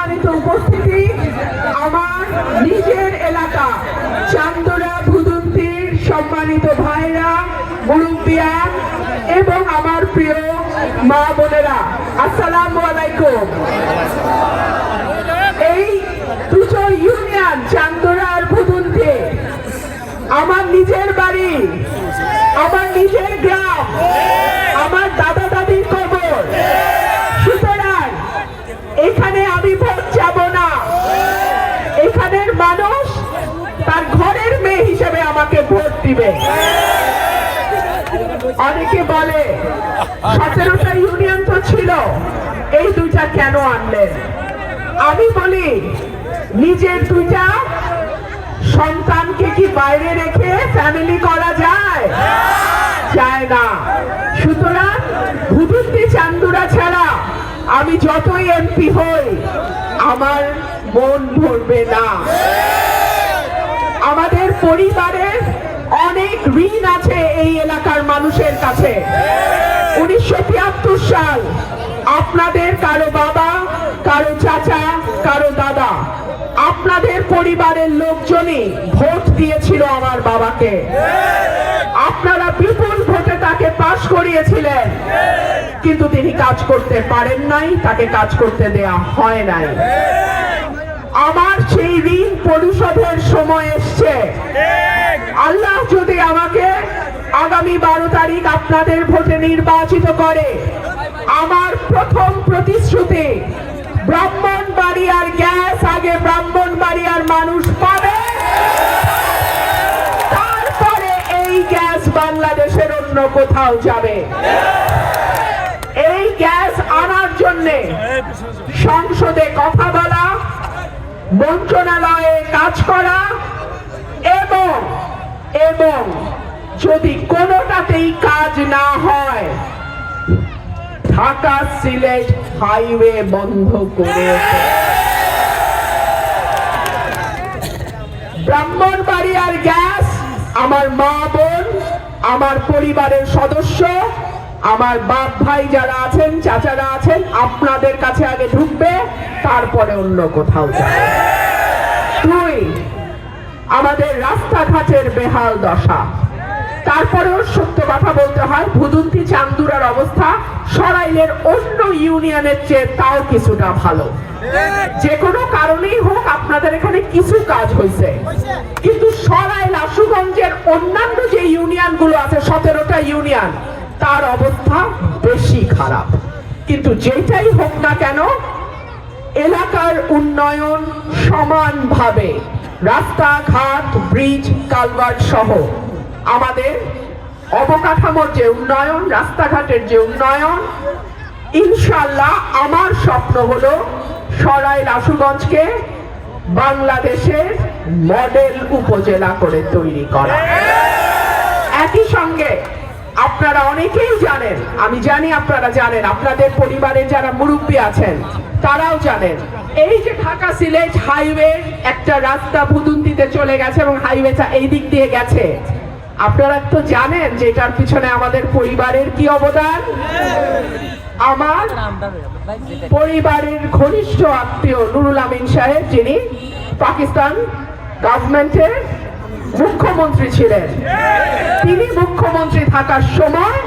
সম্মানিত উপস্থিতি, আমার নিজের এলাকা চান্দুরা ভুদুন্তির সম্মানিত ভাইরা, মুরব্বিয়ান এবং আমার প্রিয় মা বোনেরা, আসসালামু আলাইকুম। এই দুটো ইউনিয়ন চান্দুরা আর ভুদুন্তি আমার নিজের বাড়ি, আমার নিজের গ্রাম, আমার দাদা দাদির কবর। সুতরাং এখানে আমি ভোট যাব না, এখানের মানুষ তার ঘরের মেয়ে হিসেবে আমাকে ভোট দিবে। অনেকে বলে 17টা ইউনিয়ন তো ছিল, এই দুইটা কেন আনলেন? আমি বলি নিজের দুইটা সন্তানকে কি বাইরে রেখে ফ্যামিলি করা যায়? যায় না। সুতরাং ভুদুন্তি চান্দুরা ছাড়া আমি যতই এমপি হই আমার মন ভরবে না। আমাদের পরিবারের অনেক ঋণ আছে এই এলাকার মানুষের কাছে। 1973 সাল আপনাদের কারো বাবা, কারো চাচা, কারো দাদা, আপনাদের পরিবারের লোকজনই ভোট দিয়েছিল আমার বাবাকে। আপনারা বিপুল ভোটে তাকে পাশ করিয়েছিলেন, কিন্তু তিনি কাজ করতে পারেন নাই, তাকে কাজ করতে দেয়া হয় নাই। আমার সেই ঋণ পরিশোধের সময় এসছে। আল্লাহ যদি আমাকে আগামী 12 তারিখ আপনাদের ভোটে নির্বাচিত করে, আমার প্রথম প্রতিশ্রুতি ব্রাহ্মণবাড়িয়ার গ্যাস আগে ব্রাহ্মণবাড়িয়ার মানুষ পাবে, তারপরে এই গ্যাস বাংলাদেশের অন্য কোথাও যাবে। এই গ্যাস আনার জন্যে সংসদে কথা বলা, মন্ত্রণালয়ে কাজ করা এবং যদি কোনোটাতেই কাজ না হয় ঢাকা সিলেট হাইওয়ে বন্ধ করে ব্রাহ্মণবাড়িয়ার গ্যাস আমার মা বোন, আমার পরিবারের সদস্য, আমার বাপ ভাই যারা আছেন, চাচারা আছেন, আপনাদের কাছে আগে ঢুকবে, তারপরে অন্য কোথাও যাবে। দুই, আমাদের রাস্তাঘাটের বেহাল দশা। তারপরেও সত্য কথা বলতে হয়, ভুদুন্তি চান্দুরার অবস্থা সরাইলের অন্য ইউনিয়নের চেয়ে তাও কিছুটা ভালো। যে কোনো কারণেই হোক আপনাদের এখানে কিছু কাজ হয়েছে, কিন্তু সরাইল আশুগঞ্জের অন্যান্য যে ইউনিয়ন গুলো আছে 17টা ইউনিয়ন, তার অবস্থা বেশি খারাপ। কিন্তু যেটাই হোক না কেন, এলাকার উন্নয়ন সমানভাবে রাস্তাঘাট, ব্রিজ, কালভার্ট সহ আমাদের অবকাঠামোর যে উন্নয়ন, রাস্তাঘাটের যে উন্নয়ন, ইনশাআল্লাহ আমার স্বপ্ন হলো সরাইল আশুগঞ্জকে বাংলাদেশের মডেল উপজেলা করে তৈরি করা। একই সঙ্গে আপনারা অনেকেই জানেন, আমি জানি আপনারা জানেন, আপনাদের পরিবারের যারা মুরব্বী আছেন তারাও জানেন, এই যে ঢাকা সিলেট হাইওয়ে একটা রাস্তা ভুদুন্তিতে চলে গেছে এবং হাইওয়েটা এই দিক দিয়ে গেছে। আপনারা তো জানেন যে এটার পিছনে আমাদের পরিবারের কি অবদান। আমার পরিবারের ঘনিষ্ঠ আত্মীয় নুরুল আমিন সাহেব, যিনি পাকিস্তান গভর্নমেন্টের মুখ্যমন্ত্রী ছিলেন, তিনি মুখ্যমন্ত্রী থাকার সময়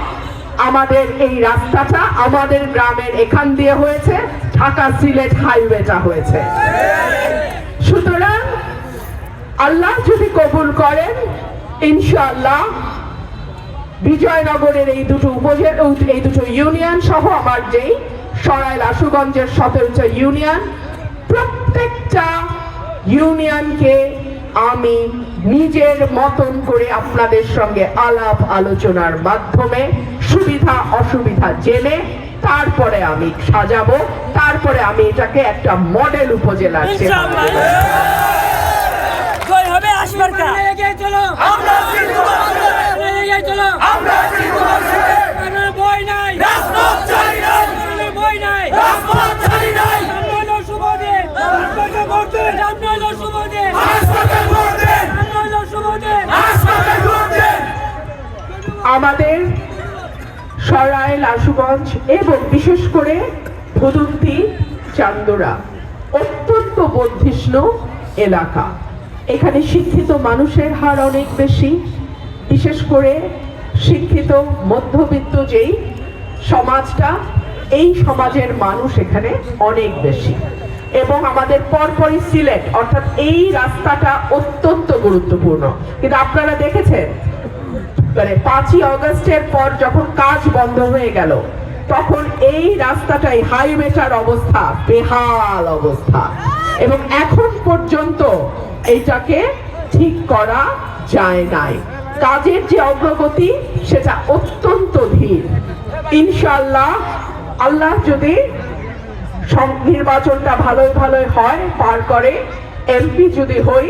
আমাদের এই রাস্তাটা আমাদের গ্রামের এখান দিয়ে হয়েছে, ঢাকা সিলেট হাইওয়েটা হয়েছে। সুতরাং আল্লাহ যদি কবুল করেন, ইনশাআল্লাহ বিজয়নগরের এই দুটো উপজেলা, এই দুটো ইউনিয়ন সহ আমার যেই সরাইল আশুগঞ্জের 17টা ইউনিয়ন, প্রত্যেকটা ইউনিয়নকে আমি নিজের মতন করে আপনাদের সঙ্গে আলাপ আলোচনার মাধ্যমে সুবিধা অসুবিধা জেনে তারপরে আমি সাজাবো, তারপরে আমি এটাকে একটা মডেল উপজেলার আমাদের সরাইল আশুগঞ্জ এবং বিশেষ করে ভুদুন্তি চান্দুরা অত্যন্ত বর্ধিষ্ণু এলাকা। এখানে শিক্ষিত মানুষের হার অনেক বেশি, বিশেষ করে শিক্ষিত মধ্যবিত্ত যেই সমাজটা, এই সমাজের মানুষ এখানে অনেক বেশি। এবং আমাদের পরপরই সিলেট, অর্থাৎ এই রাস্তাটা অত্যন্ত গুরুত্বপূর্ণ। কিন্তু আপনারা দেখেছেন মানে 5ই অগস্টের পর যখন কাজ বন্ধ হয়ে গেল, তখন এই রাস্তাটাই হাইওয়েটার অবস্থা বেহাল অবস্থা, এবং এখন পর্যন্ত এইটাকে ঠিক করা যায় নাই। কাজের যে অগ্রগতি সেটা অত্যন্ত ধীর। ইনশাআল্লাহ আল্লাহ যদি নির্বাচনটা ভালোই হয়, পার করে, এমপি যদি হই,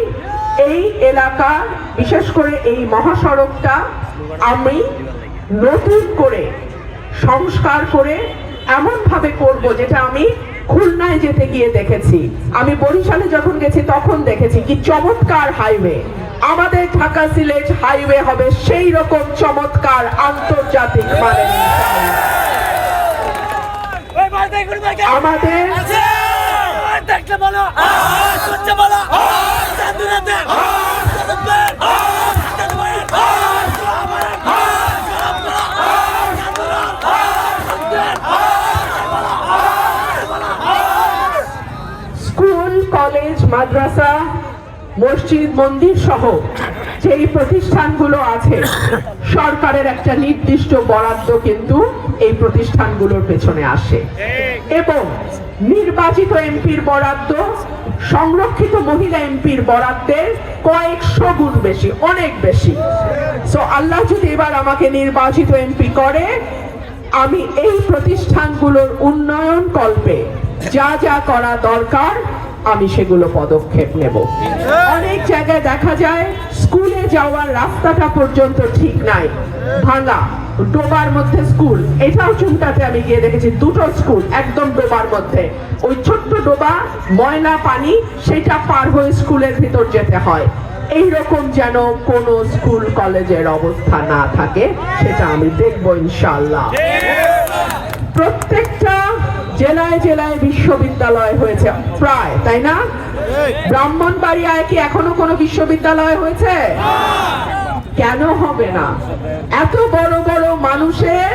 এই এলাকা বিশেষ করে এই মহাসড়কটা আমি নতুন করে সংস্কার করে এমন ভাবে করব যেটা আমি খুলনায় যেতে গিয়ে দেখেছি, আমি বরিশালে যখন গেছি তখন দেখেছি কি চমৎকার হাইওয়ে। আমাদের ঢাকা সিলেট হাইওয়ে হবে সেই রকম চমৎকার আন্তর্জাতিক মানের। আমাদের স্কুল, কলেজ, মাদ্রাসা, মসজিদ, মন্দির সহ যেই প্রতিষ্ঠানগুলো আছে, সরকারের একটা নির্দিষ্ট বরাদ্দ কিন্তু এই প্রতিষ্ঠানগুলোর পেছনে আসে, এবং নির্বাচিত এমপির বরাদ্দ সংরক্ষিত মহিলা এমপির বরাদ্দের কয়েকশো গুণ বেশি, অনেক বেশি। সো আল্লাহ যদি এবার আমাকে নির্বাচিত এমপি করে, আমি এই প্রতিষ্ঠানগুলোর উন্নয়ন কল্পে যা যা করা দরকার আমি সেগুলো পদক্ষেপ নেব। অনেক জায়গায় দেখা যায় স্কুলে যাওয়ার রাস্তাটা পর্যন্ত ঠিক নাই, ভাঙা, ডোবার মধ্যে স্কুল। এটাও চুমটাতে আমি গিয়ে দেখেছি, দুটো স্কুল একদম ডোবার মধ্যে, ওই ছোট্ট ডোবা, ময়লা পানি, সেটা পার হয়ে স্কুলের ভিতর যেতে হয়। এইরকম যেন কোনো স্কুল কলেজের অবস্থা না থাকে, সেটা আমি দেখবো ইনশাআল্লাহ। প্রত্যেকটা জেলায় জেলায় বিশ্ববিদ্যালয় হয়েছে প্রায়, তাই না? ব্রাহ্মণবাড়িয়ায় কি এখনো কোনো বিশ্ববিদ্যালয় হয়েছে? কেন হবে না? এত বড় বড় মানুষের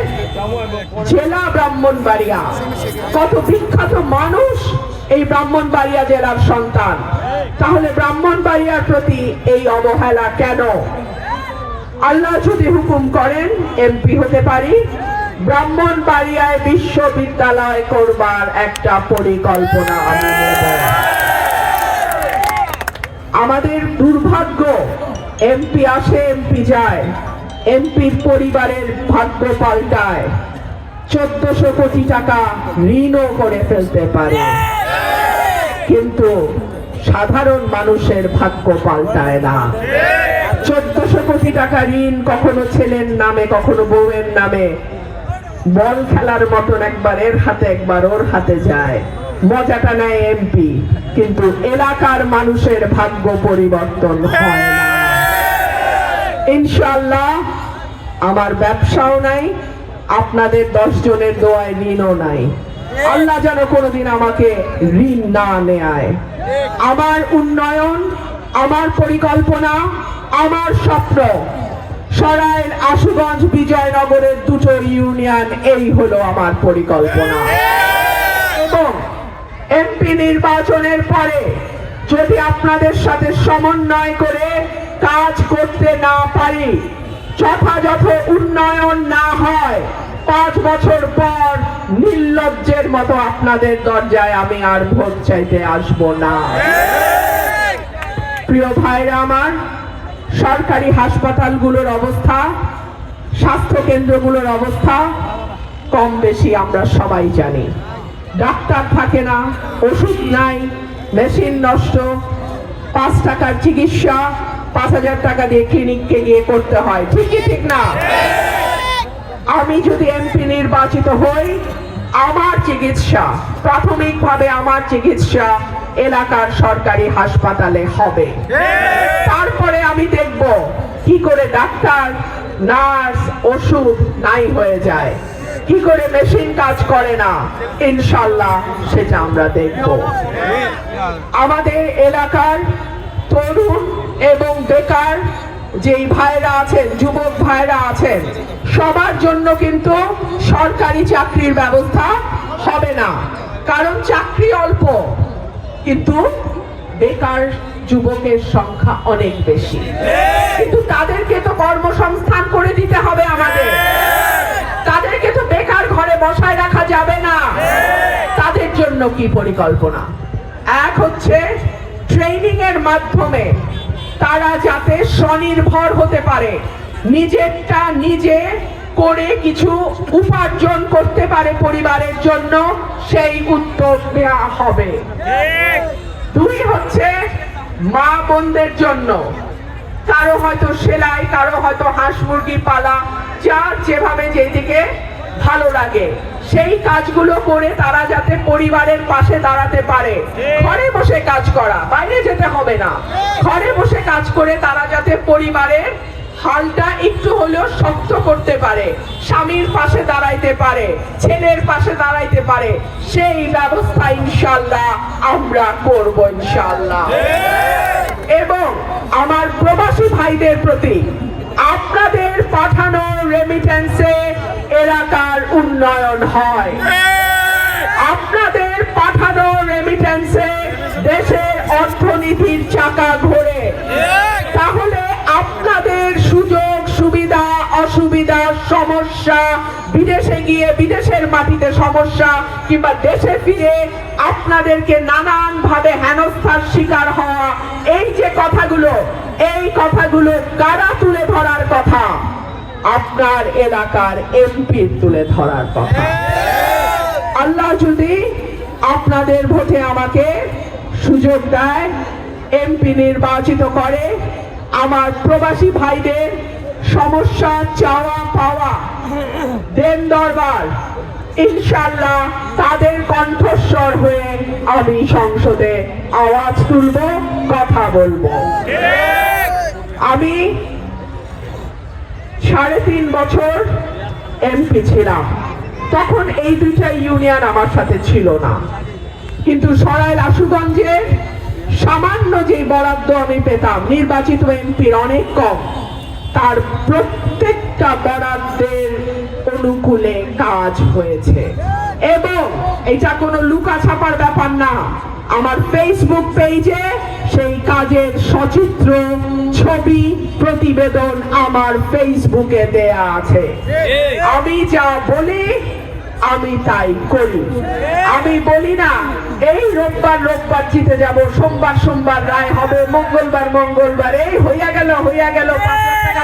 জেলা ব্রাহ্মণবাড়িয়া, কত বিখ্যাত মানুষ এই ব্রাহ্মণবাড়িয়া জেলার সন্তান, তাহলে ব্রাহ্মণবাড়িয়ার প্রতি এই অবহেলা কেন? আল্লাহ যদি হুকুম করেন এমপি হতে পারি, ব্রাহ্মণবাড়িয়ায় বিশ্ববিদ্যালয় করবার একটা পরিকল্পনা আমি নেব। আমাদের দুর্ভাগ্য, এমপি আসে এমপি যায়, এমপির পরিবারের ভাগ্য পাল্টায়, 1400 কোটি টাকা ঋণও করে ফেলতে পারে, কিন্তু সাধারণ মানুষের ভাগ্য পাল্টায় না। 1400 কোটি টাকা ঋণ কখনো ছেলের নামে, কখনো বউয়ের নামে, বল খেলার মতন একবার এর হাতে একবার ওর হাতে যায়, মজাটা নেয় এমপি, কিন্তু এলাকার মানুষের ভাগ্য পরিবর্তন হয় না। ইনশাআল্লাহ আমার ব্যবসাও নাই, আপনাদের 10 জনের দোয়ায় ঋণও নাই। আল্লাহ যেন কোনোদিন আমাকে ঋণ না নেয়। আমার উন্নয়ন, আমার পরিকল্পনা, আমার স্বপ্ন, সরাইল, আশুগঞ্জ, বিজয়নগরের 2টো ইউনিয়ন, এই হলো আমার পরিকল্পনা। এবং এমপি নির্বাচনের পরে যদি আপনাদের সাথে সমন্বয় করে কাজ করতে না পারি, যথাযথ উন্নয়ন না হয়, 5 বছর পর নির্লজ্জের মতো আপনাদের দরজায় আমি আর ভোট চাইতে আসব না। প্রিয় ভাইরা আমার, সরকারি হাসপাতালগুলোর অবস্থা, স্বাস্থ্য কেন্দ্রগুলোর অবস্থা কম বেশি আমরা সবাই জানি। ডাক্তার থাকে না, ওষুধ নাই, মেশিন নষ্ট, 5 টাকার চিকিৎসা 5000 টাকা দিয়ে ক্লিনিককে গিয়ে করতে হয়, ঠিকই ঠিক না? আমি যদি এমপি নির্বাচিত হই, আমার চিকিৎসা, প্রাথমিকভাবে আমার চিকিৎসা এলাকার সরকারি হাসপাতালে হবে। তারপরে আমি দেখব কি করে ডাক্তার, নার্স, ওষুধ নাই হয়ে যায়। কি করে মেশিন কাজ করে না, ইনশাল্লাহ সেটা আমরা দেখব। আমাদের এলাকার তরুণ এবং বেকার যেই ভাইরা আছেন, যুবক ভাইরা আছেন, সবার জন্য কিন্তু সরকারি চাকরির ব্যবস্থা হবে না, কারণ চাকরি অল্প, কিন্তু বেকার যুবকের সংখ্যা অনেক বেশি। কিন্তু তাদেরকে তো কর্মসংস্থান করে দিতে হবে আমাদের, তাদেরকে তো বেকার ঘরে বসায় রাখা যাবে না। তাদের জন্য কি পরিকল্পনা? এক হচ্ছে ট্রেনিং এর মাধ্যমে তারা যাতে স্বনির্ভর হতে পারে, নিজেরটা নিজে করে কিছু উপার্জন করতে পারে পরিবারের জন্য, সেই উদ্যোগ নেওয়া হবে। দুই হচ্ছে মা বোনদের জন্য, কারো হয়তো সেলাই, কারো হয়তো হাঁস মুরগি পালা, যার যেভাবে যেদিকে ভালো লাগে সেই কাজগুলো করে তারা যাতে পরিবারের পাশে দাঁড়াতে পারে। ঘরে বসে কাজ করা, বাইরে যেতে হবে না, ঘরে বসে কাজ করে তারা যাতে পরিবারের হালটা একটু হলেও শক্ত করতে পারে, স্বামীর পাশে দাঁড়াইতে পারে, ছেলের পাশে দাঁড়াইতে পারে, সেই ব্যবস্থা ইনশাআল্লাহ আমরা করব ইনশাআল্লাহ। এবং আমার প্রবাসী ভাইদের প্রতি আপনাদের পাঠানো রেমিটেন্সে এলাকার উন্নয়ন হয়, আপনাদের পাঠানো রেমিটেন্সে দেশের অর্থনীতির চাকা ঘোরে। তাহলে আপনাদের সুযোগ সুবিধা অসুবিধা সমস্যা, বিদেশে গিয়ে বিদেশের মাটিতে সমস্যা, কিংবা দেশে ফিরে আপনাদেরকে নানান ভাবে হেনস্থার শিকার হওয়া, এই যে কথাগুলো, এই কথাগুলো কারা তুলে ধরার কথা? আপনার এলাকার এমপি তুলে ধরার কথা। আল্লাহ যদি আপনাদের ভোটে আমাকে সুযোগ দেয়, এমপি নির্বাচিত করে, আমার প্রবাসী ভাইদের সমস্যা, চাওয়া পাওয়া, দেন দরবার, ইনশাআল্লাহ তাদের কণ্ঠস্বর হয়ে আমি সংসদে আওয়াজ তুলব, কথা বলবো। আমি 3.5 বছর এমপি ছিলাম, তখন এই দুইটা ইউনিয়ন আমার সাথে ছিল না, কিন্তু সরাইল আশুগঞ্জের সামান্য যে বরাদ্দ আমি পেতাম নির্বাচিত এমপির অনেক কম, তার প্রত্যেকটা বরাদ্দের অনুকূলে কাজ হয়েছে। এবং এটা কোনো লুকা ছাপার ব্যাপার না, আমার ফেসবুক পেজে সেই কাজের সচিত্র ছবি প্রতিবেদন আমার ফেসবুকে দেয়া আছে। আমি যা বলি আমি তাই করি। আমি বলি না এই রোববার রোববার জিতে যাব, সোমবার সোমবার রায় হবে, মঙ্গলবার মঙ্গলবার এই হইয়া গেল 5 লাখ টাকা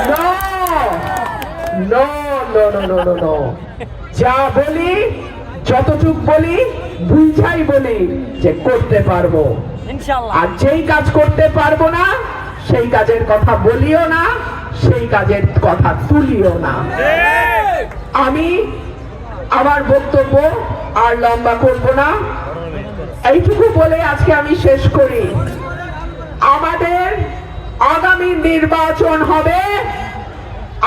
দাও। No no no no no no, যা বলি যতটুক বলি বুঝাই বলি যে করতে পারবো, আর যেই কাজ করতে পারবো না সেই কাজের কথা বলিও না, সেই কাজের কথা তুলিও না। আমি আমার বক্তব্য আর লম্বা করব না, এইটুকু বলে আজকে আমি শেষ করি। আমাদের আগামী নির্বাচন হবে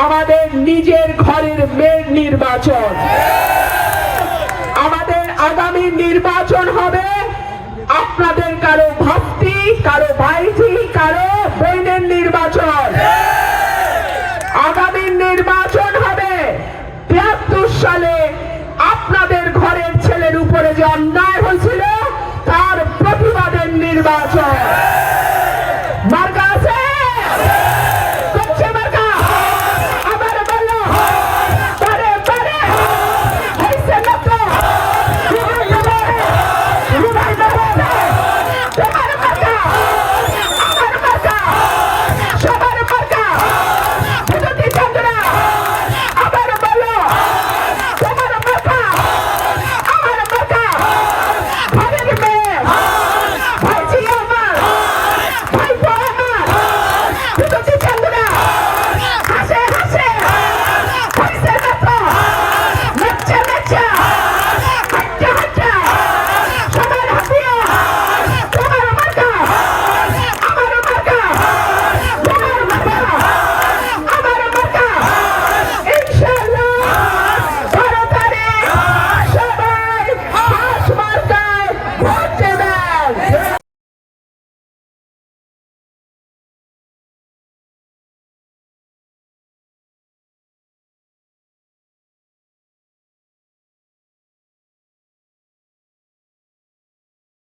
আমাদের নিজের ঘরের মেয়ের নির্বাচন। আমাদের আগামী নির্বাচন হবে আপনাদের কারো ভাবতি, কারো ভাইটি, কারো বোনের নির্বাচন। আগামী নির্বাচন হবে 73 সালে আপনাদের ঘরের ছেলের উপরে যে অন্যায় হয়েছিল তার প্রতিবাদের নির্বাচন।